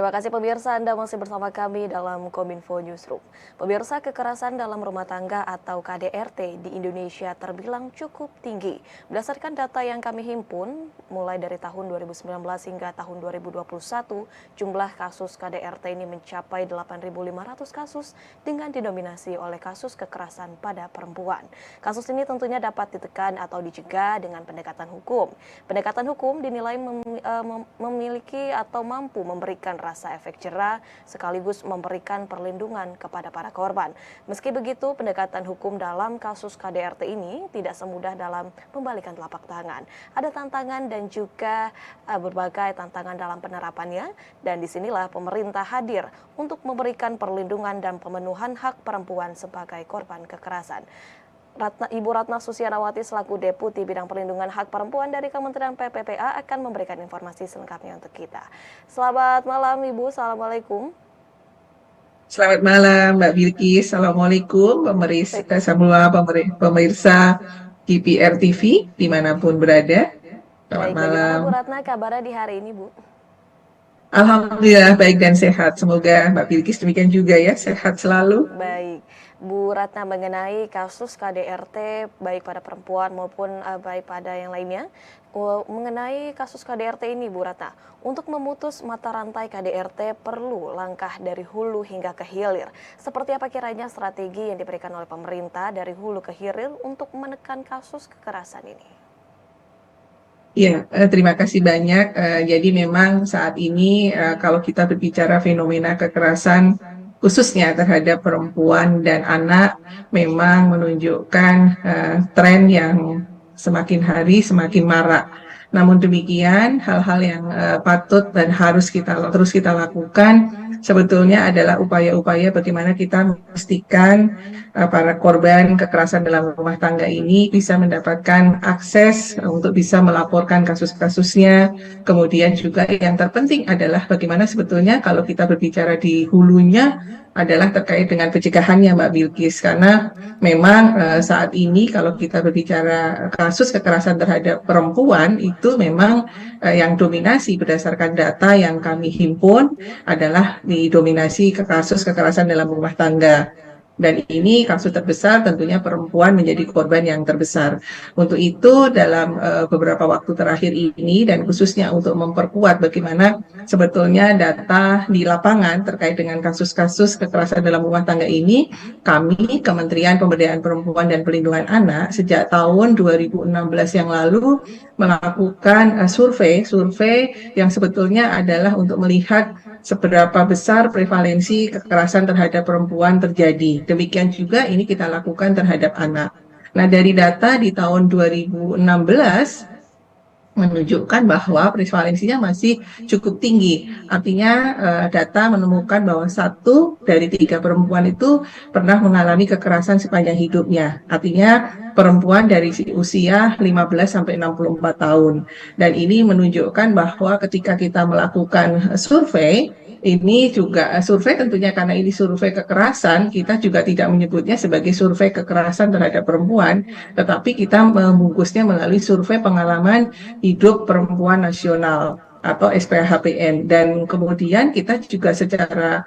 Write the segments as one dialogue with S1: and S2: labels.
S1: Terima kasih pemirsa, Anda masih bersama kami dalam Kominfo Newsroom. Pemirsa, kekerasan dalam rumah tangga atau KDRT di Indonesia terbilang cukup tinggi. Berdasarkan data yang kami himpun, mulai dari tahun 2019 hingga tahun 2021, jumlah kasus KDRT ini mencapai 8.500 kasus dengan didominasi oleh kasus kekerasan pada perempuan. Kasus ini tentunya dapat ditekan atau dicegah dengan pendekatan hukum. Pendekatan hukum dinilai memiliki atau mampu memberikan rasa efek jera sekaligus memberikan perlindungan kepada para korban. Meski begitu, pendekatan hukum dalam kasus KDRT ini tidak semudah dalam membalikan telapak tangan. Ada tantangan dan juga berbagai tantangan dalam penerapannya, dan disinilah pemerintah hadir untuk memberikan perlindungan dan pemenuhan hak perempuan sebagai korban kekerasan. Ibu Ratna Susianawati selaku Deputi Bidang Perlindungan Hak Perempuan dari Kementerian PPPA akan memberikan informasi selengkapnya untuk kita. Selamat malam Ibu, Assalamualaikum.
S2: Selamat malam Mbak Bilkis, Assalamualaikum pemirsa KPR TV dimanapun berada. Selamat malam.
S1: Bagaimana Bu Ratna kabarnya di hari ini Bu?
S2: Alhamdulillah baik dan sehat, semoga Mbak Bilkis demikian juga ya, sehat selalu.
S1: Baik. Bu Ratna, mengenai kasus KDRT baik pada perempuan maupun baik pada yang lainnya, mengenai kasus KDRT ini Bu Ratna, untuk memutus mata rantai KDRT perlu langkah dari hulu hingga ke hilir. Seperti apa kiranya strategi yang diberikan oleh pemerintah dari hulu ke hilir untuk menekan kasus kekerasan ini?
S2: Ya, terima kasih banyak. Jadi memang saat ini kalau kita berbicara fenomena kekerasan khususnya terhadap perempuan dan anak memang menunjukkan tren yang semakin hari semakin marak. Namun demikian, hal-hal yang patut dan harus terus kita lakukan sebetulnya adalah upaya-upaya bagaimana kita memastikan para korban kekerasan dalam rumah tangga ini bisa mendapatkan akses untuk bisa melaporkan kasus-kasusnya. Kemudian juga yang terpenting adalah bagaimana sebetulnya kalau kita berbicara di hulunya adalah terkait dengan pencegahannya Mbak Bilkis, karena memang saat ini kalau kita berbicara kasus kekerasan terhadap perempuan itu memang yang dominasi berdasarkan data yang kami himpun adalah didominasi kasus kekerasan dalam rumah tangga. Dan ini kasus terbesar tentunya perempuan menjadi korban yang terbesar. Untuk itu dalam beberapa waktu terakhir ini dan khususnya untuk memperkuat bagaimana sebetulnya data di lapangan terkait dengan kasus-kasus kekerasan dalam rumah tangga ini, kami Kementerian Pemberdayaan Perempuan dan Perlindungan Anak sejak tahun 2016 yang lalu melakukan survei yang sebetulnya adalah untuk melihat seberapa besar prevalensi kekerasan terhadap perempuan terjadi. Demikian juga ini kita lakukan terhadap anak. Nah, dari data di tahun 2016 menunjukkan bahwa prevalensinya masih cukup tinggi. Artinya data menemukan bahwa 1 dari 3 perempuan itu pernah mengalami kekerasan sepanjang hidupnya. Artinya perempuan dari usia 15 sampai 64 tahun. Dan ini menunjukkan bahwa ketika kita melakukan survei, ini juga survei tentunya karena ini survei kekerasan, kita juga tidak menyebutnya sebagai survei kekerasan terhadap perempuan, tetapi kita membungkusnya melalui survei pengalaman hidup perempuan nasional atau SPHPN. Dan kemudian kita juga secara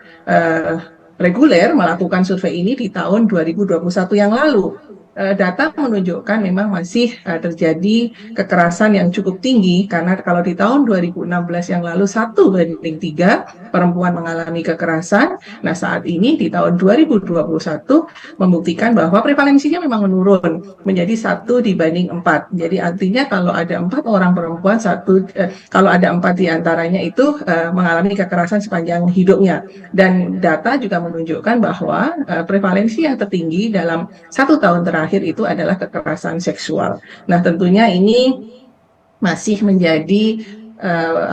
S2: reguler melakukan survei ini di tahun 2021 yang lalu. Data menunjukkan memang masih terjadi kekerasan yang cukup tinggi, karena kalau di tahun 2016 yang lalu 1:3 perempuan mengalami kekerasan. Nah, saat ini di tahun 2021 membuktikan bahwa prevalensinya memang menurun menjadi 1:4. Jadi artinya kalau ada 4 orang perempuan, kalau ada 4 diantaranya itu mengalami kekerasan sepanjang hidupnya. Dan data juga menunjukkan bahwa prevalensi yang tertinggi dalam 1 tahun terakhir itu adalah kekerasan seksual. Nah, tentunya ini masih menjadi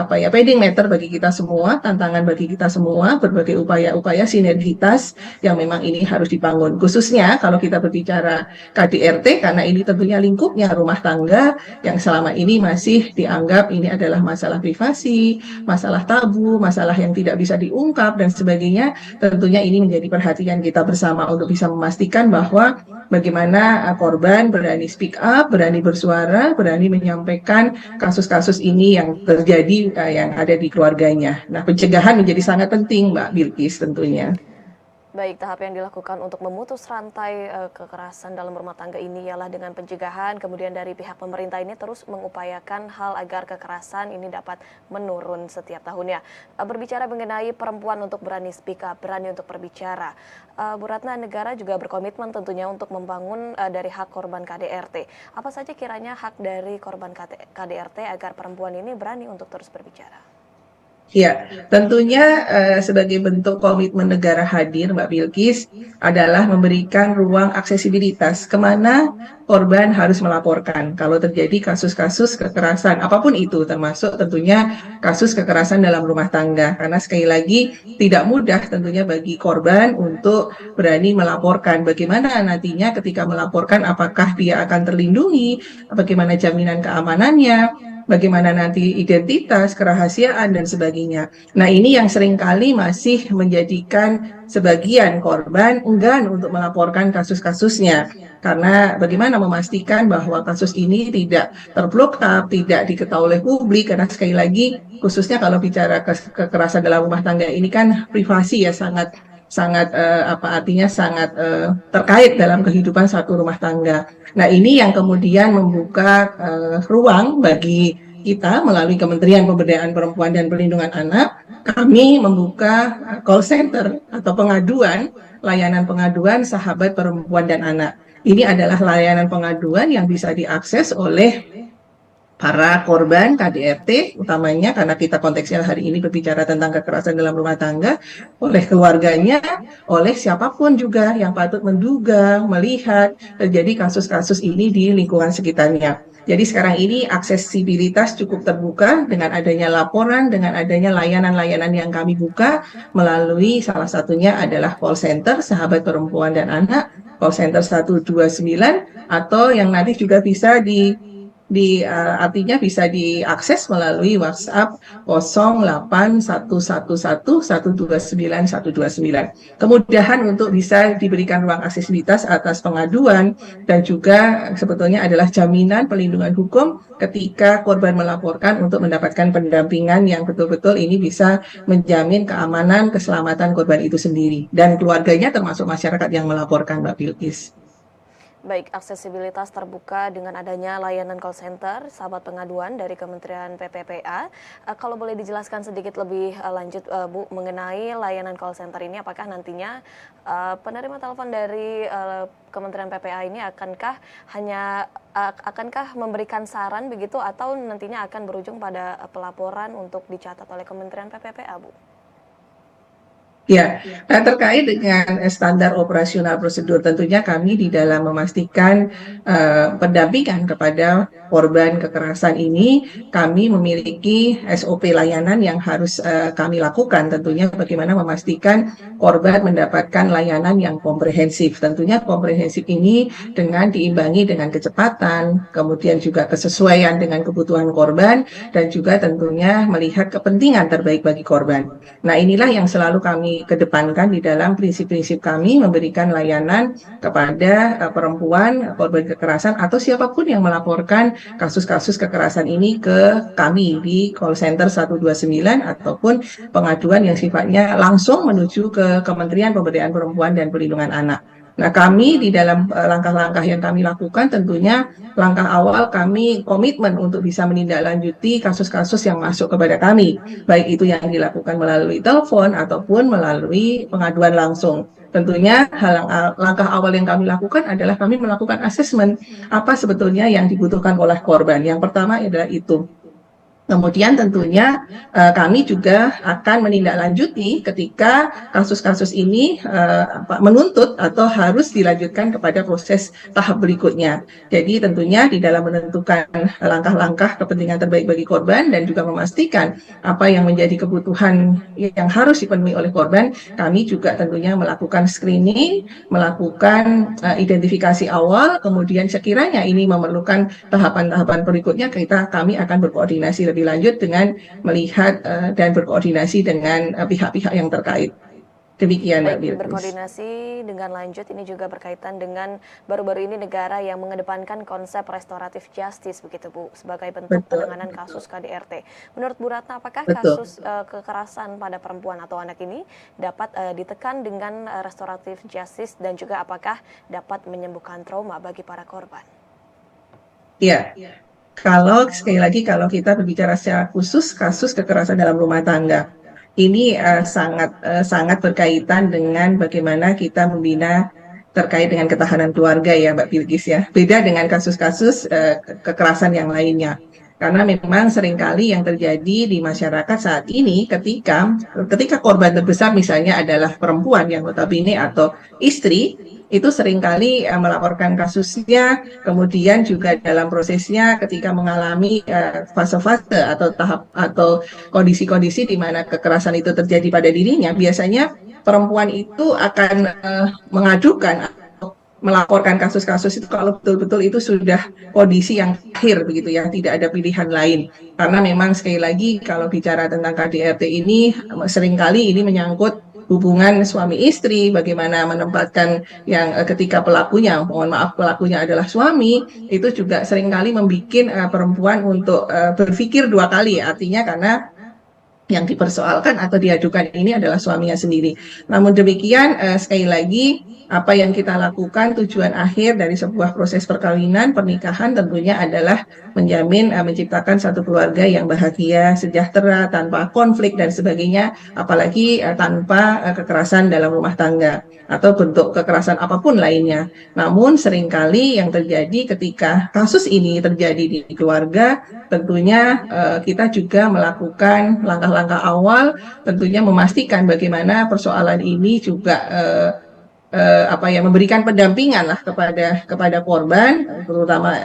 S2: paying matter bagi kita semua, tantangan bagi kita semua, berbagai upaya-upaya sinergitas yang memang ini harus dibangun. Khususnya kalau kita berbicara KDRT, karena ini tentunya lingkupnya rumah tangga yang selama ini masih dianggap ini adalah masalah privasi, masalah tabu, masalah yang tidak bisa diungkap dan sebagainya. Tentunya ini menjadi perhatian kita bersama untuk bisa memastikan bahwa bagaimana korban berani speak up, berani bersuara, berani menyampaikan kasus-kasus ini yang terjadi yang ada di keluarganya. Nah, pencegahan menjadi sangat penting, Mbak Bilkis tentunya.
S1: Baik, tahap yang dilakukan untuk memutus rantai kekerasan dalam rumah tangga ini ialah dengan pencegahan, kemudian dari pihak pemerintah ini terus mengupayakan hal agar kekerasan ini dapat menurun setiap tahunnya. Berbicara mengenai perempuan untuk berani speak up, berani untuk berbicara, Bu Ratna, negara juga berkomitmen tentunya untuk membangun dari hak korban KDRT. Apa saja kiranya hak dari korban KDRT agar perempuan ini berani untuk terus berbicara?
S2: Ya, tentunya sebagai bentuk komitmen negara hadir, Mbak Bilkis, adalah memberikan ruang aksesibilitas kemana korban harus melaporkan kalau terjadi kasus-kasus kekerasan, apapun itu, termasuk tentunya kasus kekerasan dalam rumah tangga. Karena sekali lagi tidak mudah tentunya bagi korban untuk berani melaporkan. Bagaimana nantinya ketika melaporkan, apakah dia akan terlindungi, bagaimana jaminan keamanannya, bagaimana nanti identitas, kerahasiaan, dan sebagainya. Nah, ini yang seringkali masih menjadikan sebagian korban enggan untuk melaporkan kasus-kasusnya. Karena bagaimana memastikan bahwa kasus ini tidak terblok up, tidak diketahui oleh publik, karena sekali lagi, khususnya kalau bicara kekerasan dalam rumah tangga ini kan privasi ya, sangat sangat terkait dalam kehidupan satu rumah tangga. Nah, ini yang kemudian membuka ruang bagi kita melalui Kementerian Pemberdayaan Perempuan dan Perlindungan Anak. Kami membuka call center atau layanan pengaduan sahabat perempuan dan anak. Ini adalah layanan pengaduan yang bisa diakses oleh para korban KDRT, utamanya karena kita konteksnya hari ini berbicara tentang kekerasan dalam rumah tangga, oleh keluarganya, oleh siapapun juga yang patut menduga, melihat terjadi kasus-kasus ini di lingkungan sekitarnya. Jadi sekarang ini aksesibilitas cukup terbuka dengan adanya laporan, dengan adanya layanan-layanan yang kami buka melalui salah satunya adalah call center Sahabat Perempuan dan Anak, call center 129, atau yang nanti juga bisa artinya bisa diakses melalui WhatsApp 081111129129. Kemudahan untuk bisa diberikan ruang aksesibilitas atas pengaduan dan juga sebetulnya adalah jaminan pelindungan hukum ketika korban melaporkan untuk mendapatkan pendampingan yang betul-betul ini bisa menjamin keamanan, keselamatan korban itu sendiri dan keluarganya termasuk masyarakat yang melaporkan, Mbak Bilkis.
S1: Baik, aksesibilitas terbuka dengan adanya layanan call center, sahabat pengaduan dari Kementerian PPPA. Kalau boleh dijelaskan sedikit lebih lanjut, Bu, mengenai layanan call center ini, apakah nantinya penerima telepon dari Kementerian PPPA ini akankah memberikan saran begitu, atau nantinya akan berujung pada pelaporan untuk dicatat oleh Kementerian PPPA, Bu?
S2: Ya, nah terkait dengan standar operasional prosedur, tentunya kami di dalam memastikan pendampingan kepada korban kekerasan ini, kami memiliki SOP layanan yang harus kami lakukan. Tentunya bagaimana memastikan korban mendapatkan layanan yang komprehensif. Tentunya komprehensif ini dengan diimbangi dengan kecepatan, kemudian juga kesesuaian dengan kebutuhan korban, dan juga tentunya melihat kepentingan terbaik bagi korban. Nah, inilah yang selalu kami kedepankan di dalam prinsip-prinsip kami memberikan layanan kepada perempuan korban kekerasan atau siapapun yang melaporkan kasus-kasus kekerasan ini ke kami di call center 129 ataupun pengaduan yang sifatnya langsung menuju ke Kementerian Pemberdayaan Perempuan dan Perlindungan Anak. Nah, kami di dalam langkah-langkah yang kami lakukan, tentunya langkah awal kami komitmen untuk bisa menindaklanjuti kasus-kasus yang masuk kepada kami, baik itu yang dilakukan melalui telepon ataupun melalui pengaduan langsung. Tentunya langkah awal yang kami lakukan adalah kami melakukan asesmen apa sebetulnya yang dibutuhkan oleh korban. Yang pertama adalah itu. Kemudian tentunya kami juga akan menindaklanjuti ketika kasus-kasus ini menuntut atau harus dilanjutkan kepada proses tahap berikutnya. Jadi tentunya di dalam menentukan langkah-langkah kepentingan terbaik bagi korban dan juga memastikan apa yang menjadi kebutuhan yang harus dipenuhi oleh korban, kami juga tentunya melakukan screening, melakukan identifikasi awal, kemudian sekiranya ini memerlukan tahapan-tahapan berikutnya, kami akan berkoordinasi lebih lanjut dengan melihat dan berkoordinasi dengan pihak-pihak yang terkait. Demikian Mbak
S1: Baik,
S2: Bilqis.
S1: berkoordinasi dengan lanjut ini juga berkaitan dengan baru-baru ini negara yang mengedepankan konsep restoratif justice begitu Bu, sebagai bentuk
S2: Betul,
S1: penanganan kasus KDRT. Menurut Bu Ratna, apakah
S2: betul.
S1: kasus kekerasan pada perempuan atau anak ini dapat ditekan dengan restoratif justice dan juga apakah dapat menyembuhkan trauma bagi para korban?
S2: Ya, kalau sekali lagi kalau kita berbicara secara khusus kasus kekerasan dalam rumah tangga, ini sangat berkaitan dengan bagaimana kita membina terkait dengan ketahanan keluarga ya Mbak Bilqis ya. Beda dengan kasus-kasus kekerasan yang lainnya. Karena memang seringkali yang terjadi di masyarakat saat ini ketika korban terbesar misalnya adalah perempuan yang notabene atau istri, itu seringkali melaporkan kasusnya, kemudian juga dalam prosesnya ketika mengalami fase-fase atau tahap atau kondisi-kondisi di mana kekerasan itu terjadi pada dirinya, biasanya perempuan itu akan mengadukan atau melaporkan kasus-kasus itu kalau betul-betul itu sudah kondisi yang akhir begitu ya, tidak ada pilihan lain. Karena memang sekali lagi kalau bicara tentang KDRT ini seringkali ini menyangkut hubungan suami istri, bagaimana menempatkan yang ketika pelakunya, mohon maaf pelakunya adalah suami, itu juga seringkali membuat perempuan untuk berpikir dua kali, artinya karena yang dipersoalkan atau diadukan ini adalah suaminya sendiri. Namun demikian, sekali lagi, apa yang kita lakukan tujuan akhir dari sebuah proses perkawinan, pernikahan tentunya adalah menjamin, menciptakan satu keluarga yang bahagia, sejahtera, tanpa konflik dan sebagainya, apalagi tanpa kekerasan dalam rumah tangga atau bentuk kekerasan apapun lainnya. Namun seringkali yang terjadi ketika kasus ini terjadi di keluarga, tentunya kita juga melakukan langkah-langkah awal, tentunya memastikan bagaimana persoalan ini juga memberikan pendampingan lah kepada korban, terutama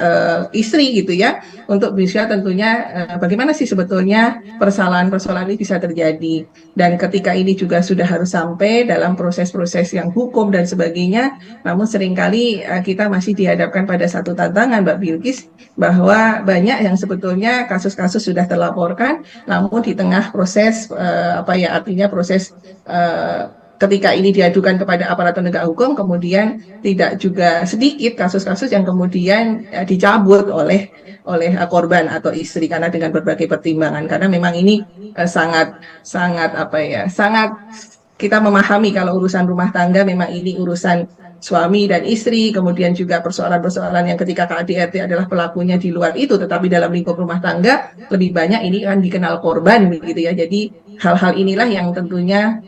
S2: istri gitu ya, untuk bisa tentunya bagaimana sih sebetulnya persoalan-persoalan ini bisa terjadi, dan ketika ini juga sudah harus sampai dalam proses-proses yang hukum dan sebagainya. Namun seringkali kita masih dihadapkan pada satu tantangan Mbak Bilqis, bahwa banyak yang sebetulnya kasus-kasus sudah terlaporkan, namun di tengah proses artinya proses ketika ini diadukan kepada aparat penegak hukum, kemudian tidak juga sedikit kasus-kasus yang kemudian dicabut oleh korban atau istri karena dengan berbagai pertimbangan. Karena memang ini sangat kita memahami kalau urusan rumah tangga memang ini urusan suami dan istri, kemudian juga persoalan-persoalan yang ketika KDRT adalah pelakunya di luar itu, tetapi dalam lingkup rumah tangga lebih banyak ini kan dikenal korban begitu ya. Jadi hal-hal inilah yang tentunya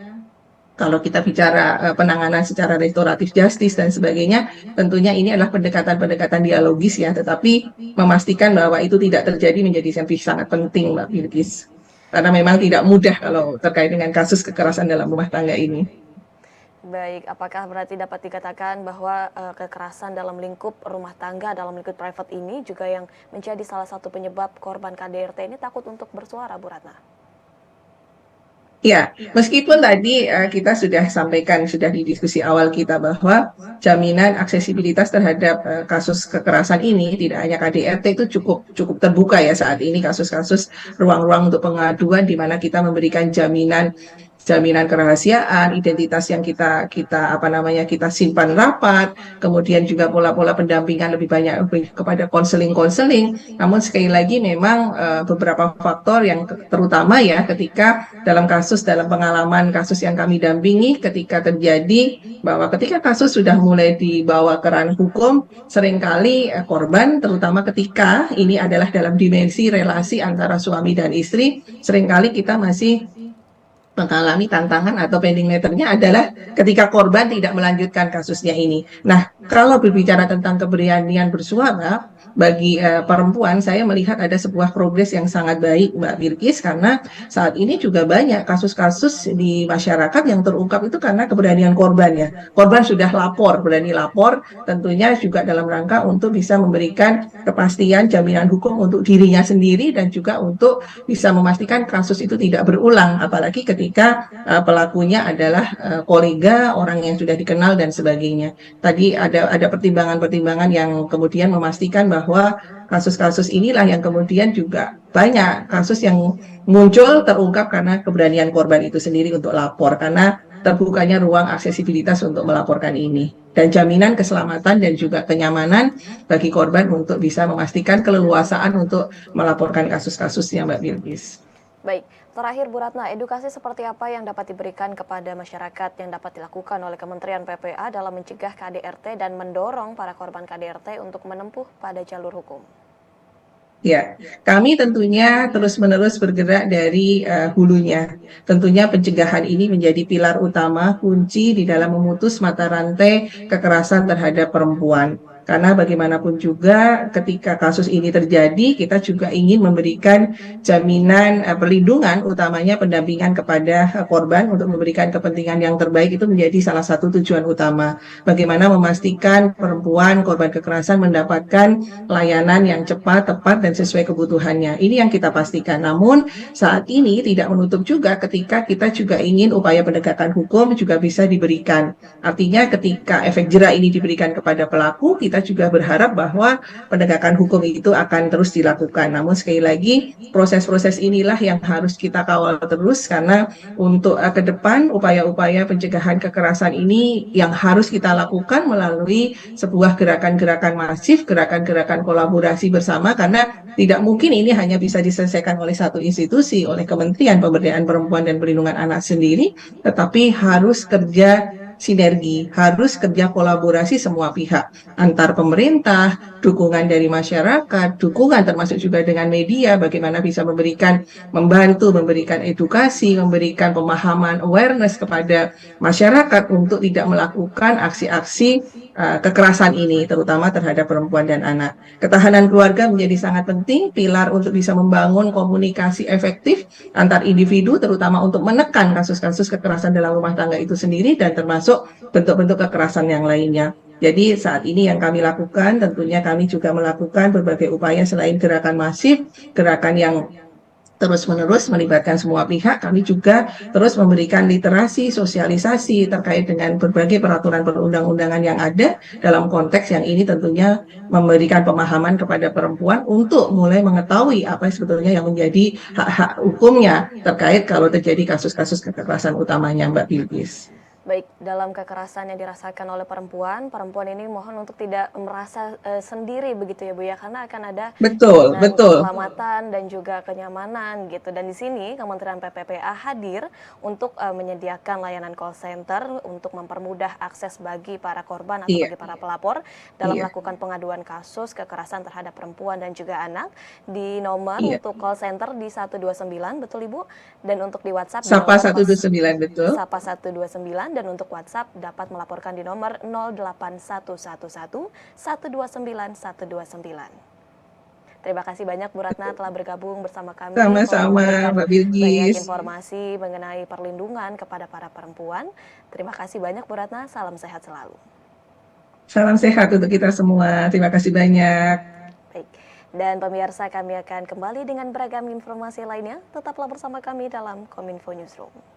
S2: kalau kita bicara penanganan secara restoratif justice dan sebagainya, tentunya ini adalah pendekatan-pendekatan dialogis ya, tetapi memastikan bahwa itu tidak terjadi menjadi sangat penting Mbak Bilqis. Karena memang tidak mudah kalau terkait dengan kasus kekerasan dalam rumah tangga ini.
S1: Baik, apakah berarti dapat dikatakan bahwa kekerasan dalam lingkup rumah tangga, dalam lingkup private ini juga yang menjadi salah satu penyebab korban KDRT ini takut untuk bersuara, Bu Ratna?
S2: Ya, meskipun tadi kita sudah sampaikan, sudah di diskusi awal kita bahwa jaminan aksesibilitas terhadap kasus kekerasan ini tidak hanya KDRT itu cukup terbuka ya saat ini, kasus-kasus ruang-ruang untuk pengaduan di mana kita memberikan jaminan kerahasiaan, identitas yang kita simpan rapat, kemudian juga pola-pola pendampingan lebih banyak kepada konseling. Namun sekali lagi memang beberapa faktor yang terutama ya ketika dalam pengalaman kasus yang kami dampingi, ketika terjadi bahwa ketika kasus sudah mulai dibawa ke ranah hukum, seringkali korban, terutama ketika ini adalah dalam dimensi relasi antara suami dan istri, seringkali kita masih mengalami tantangan atau pending matter-nya adalah ketika korban tidak melanjutkan kasusnya ini. Nah, kalau berbicara tentang keberanian bersuara bagi perempuan, saya melihat ada sebuah progres yang sangat baik Mbak Bilqis, karena saat ini juga banyak kasus-kasus di masyarakat yang terungkap itu karena keberanian korbannya. Korban sudah berani lapor, tentunya juga dalam rangka untuk bisa memberikan kepastian jaminan hukum untuk dirinya sendiri dan juga untuk bisa memastikan kasus itu tidak berulang, apalagi ketika pelakunya adalah kolega, orang yang sudah dikenal dan sebagainya. Tadi ada pertimbangan-pertimbangan yang kemudian memastikan bahwa kasus-kasus inilah yang kemudian juga banyak kasus yang muncul terungkap karena keberanian korban itu sendiri untuk lapor, karena terbukanya ruang aksesibilitas untuk melaporkan ini. Dan jaminan keselamatan dan juga kenyamanan bagi korban untuk bisa memastikan keleluasaan untuk melaporkan kasus-kasusnya, Mbak Bilqis.
S1: Baik, terakhir Bu Ratna, edukasi seperti apa yang dapat diberikan kepada masyarakat yang dapat dilakukan oleh Kementerian PPA dalam mencegah KDRT dan mendorong para korban KDRT untuk menempuh pada jalur hukum?
S2: Ya, kami tentunya terus-menerus bergerak dari hulunya. Tentunya pencegahan ini menjadi pilar utama kunci di dalam memutus mata rantai kekerasan terhadap perempuan. Karena bagaimanapun juga ketika kasus ini terjadi, kita juga ingin memberikan jaminan perlindungan, utamanya pendampingan kepada korban untuk memberikan kepentingan yang terbaik itu menjadi salah satu tujuan utama. Bagaimana memastikan perempuan korban kekerasan mendapatkan layanan yang cepat, tepat, dan sesuai kebutuhannya. Ini yang kita pastikan. Namun saat ini tidak menutup juga ketika kita juga ingin upaya penegakan hukum juga bisa diberikan. Artinya ketika efek jera ini diberikan kepada pelaku, kita juga berharap bahwa penegakan hukum itu akan terus dilakukan. Namun sekali lagi proses-proses inilah yang harus kita kawal terus karena untuk ke depan upaya-upaya pencegahan kekerasan ini yang harus kita lakukan melalui sebuah gerakan-gerakan masif, gerakan-gerakan kolaborasi bersama karena tidak mungkin ini hanya bisa diselesaikan oleh satu institusi, oleh Kementerian Pemberdayaan Perempuan dan Perlindungan Anak sendiri, tetapi harus kerja sinergi, harus kerja kolaborasi semua pihak, antar pemerintah, dukungan dari masyarakat, dukungan termasuk juga dengan media, bagaimana bisa membantu, memberikan edukasi, memberikan pemahaman, awareness kepada masyarakat untuk tidak melakukan aksi-aksi kekerasan ini, terutama terhadap perempuan dan anak. Ketahanan keluarga menjadi sangat penting, pilar untuk bisa membangun komunikasi efektif antar individu, terutama untuk menekan kasus-kasus kekerasan dalam rumah tangga itu sendiri dan termasuk bentuk-bentuk kekerasan yang lainnya. Jadi saat ini yang kami lakukan, tentunya kami juga melakukan berbagai upaya selain gerakan masif, gerakan yang terus-menerus melibatkan semua pihak, kami juga terus memberikan literasi, sosialisasi terkait dengan berbagai peraturan perundang-undangan yang ada dalam konteks yang ini tentunya memberikan pemahaman kepada perempuan untuk mulai mengetahui apa sebetulnya yang menjadi hak-hak hukumnya terkait kalau terjadi kasus-kasus kekerasan utamanya, Mbak Bilqis.
S1: Baik, dalam kekerasan yang dirasakan oleh perempuan, perempuan ini mohon untuk tidak merasa sendiri begitu ya Bu ya, karena akan ada
S2: Betul,
S1: jaminan
S2: betul.
S1: keselamatan dan juga kenyamanan gitu. Dan di sini Kementerian PPPA hadir untuk menyediakan layanan call center untuk mempermudah akses bagi para korban atau
S2: Iya,
S1: bagi para pelapor dalam
S2: iya,
S1: melakukan pengaduan kasus kekerasan terhadap perempuan dan juga anak di nomor
S2: iya.
S1: untuk call center di 129, betul Ibu? Dan untuk di WhatsApp di
S2: Sapa
S1: nomor
S2: 129 betul.
S1: Sapa 129 dan untuk WhatsApp dapat melaporkan di nomor 08111 129 129. Terima kasih banyak Bu Ratna telah bergabung bersama kami, telah
S2: Sama-sama,
S1: memberikan
S2: Mbak
S1: banyak
S2: Bilqis.
S1: informasi mengenai perlindungan kepada para perempuan. Terima kasih banyak Bu Ratna, salam sehat selalu.
S2: Salam sehat untuk kita semua. Terima kasih banyak.
S1: Baik, dan pemirsa kami akan kembali dengan beragam informasi lainnya. Tetaplah bersama kami dalam Kominfo Newsroom.